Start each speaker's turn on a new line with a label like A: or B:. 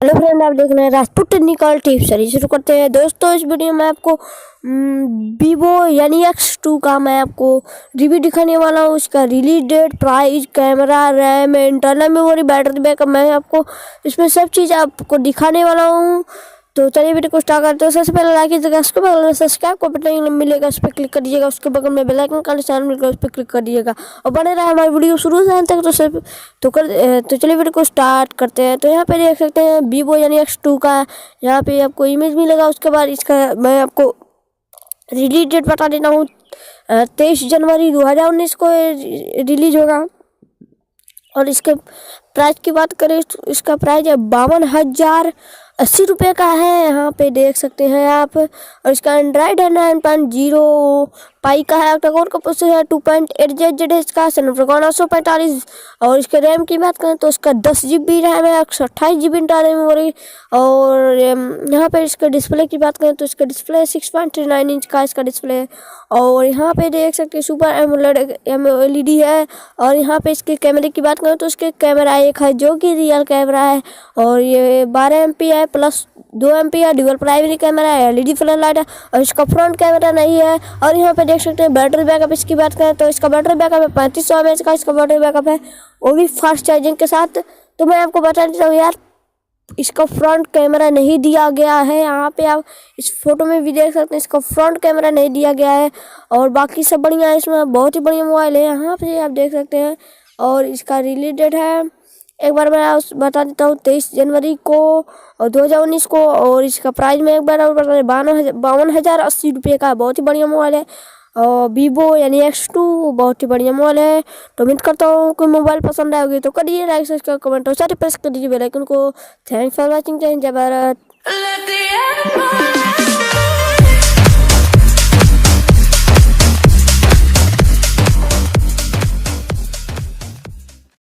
A: Hello friend, आप देख रहे हैं राजपूत टेक्निकल टिप्स सीरीज। शुरू करते हैं दोस्तों। इस वीडियो में आपको वीवो यानी X2 का मैं आपको रिव्यू दिखाने वाला हूँ। उसका release date, price, camera, RAM, internal memory, battery backup, मैं आपको इसमें सब चीज़ आपको दिखाने वाला हूँ। तो चलिए वीडियो को स्टार्ट करते हैं। सबसे पहले लाइक कीजिएगा, उसके बगल में सब्सक्राइब का बटन मिलेगा, उस पर क्लिक कर दीजिएगा। उसके बगल में बेल आइकन का निशान मिलेगा, उस पर क्लिक कर दीजिएगा और बने रहा हमारी वीडियो शुरू से अंत तक। तो चलिए वीडियो को स्टार्ट करते हैं। तो यहाँ पे देख सकते हैं वीवो यानी X2 का यहाँ पे आपको इमेज मिलेगा। उसके बाद इसका मैं आपको रिलीज डेट बता देता हूँ। 23 जनवरी 2019 को रिलीज होगा। और इसके प्राइस की बात करें तो इसका प्राइस है 52,080 रुपये का है। यहाँ पे देख सकते हैं आप। और इसका एंड्रॉयड है 9.0 पाई का है। ऑक्टा-कोर का प्रोसेसर है 2.8 है इसका, स्नैपड्रैगन 845। और इसके रैम की बात करें तो इसका 10 GB रैम है, 128 GB इंटरनल मेमोरी। और यहाँ पे इसके डिस्प्ले की बात करें तो इसका डिस्प्ले 6.39 इंच का इसका डिस्प्ले है। और यहाँ पे देख सकते हैं सुपर AMOLED है। और यहाँ पे इसके कैमरे की बात करें तो इसके कैमरा एक है जो कि रियल कैमरा है। और ये 12 MP है प्लस 2 MP है। ड्यूअल प्राइमरी कैमरा है, LED फ्लैश लाइट है। और इसका फ्रंट कैमरा नहीं है। और यहाँ पे देख सकते हैं बैटरी बैकअप इसकी बात करें तो इसका बैटरी बैकअप है 3500 mAh का इसका बैटरी बैकअप है, वो भी फास्ट चार्जिंग के साथ। तो मैं आपको बता देता हूँ यार, इसका फ्रंट कैमरा नहीं दिया गया है। यहाँ पे आप इस फोटो में भी देख सकते हैं इसका फ्रंट कैमरा नहीं दिया गया है। और बाकी सब बढ़िया है, इसमें बहुत ही बढ़िया मोबाइल है। यहाँ पे आप देख सकते हैं। और इसका रिलीज डेट है, एक बार मैं बता देता हूँ, 23 जनवरी को और 2019 को। और इसका प्राइस में एक बार और बता दें, 52,080 रुपये का बहुत ही बढ़िया मोबाइल है। और वीवो यानी X2 बहुत ही बढ़िया मोबाइल है। तो उम्मीद करता हूँ कोई मोबाइल पसंद आएगी तो करिए लाइक, सब्सक्राइब, कमेंट और सारे प्रेस कर दीजिए बेल आइकन को। Thanks for watching. जय भारत।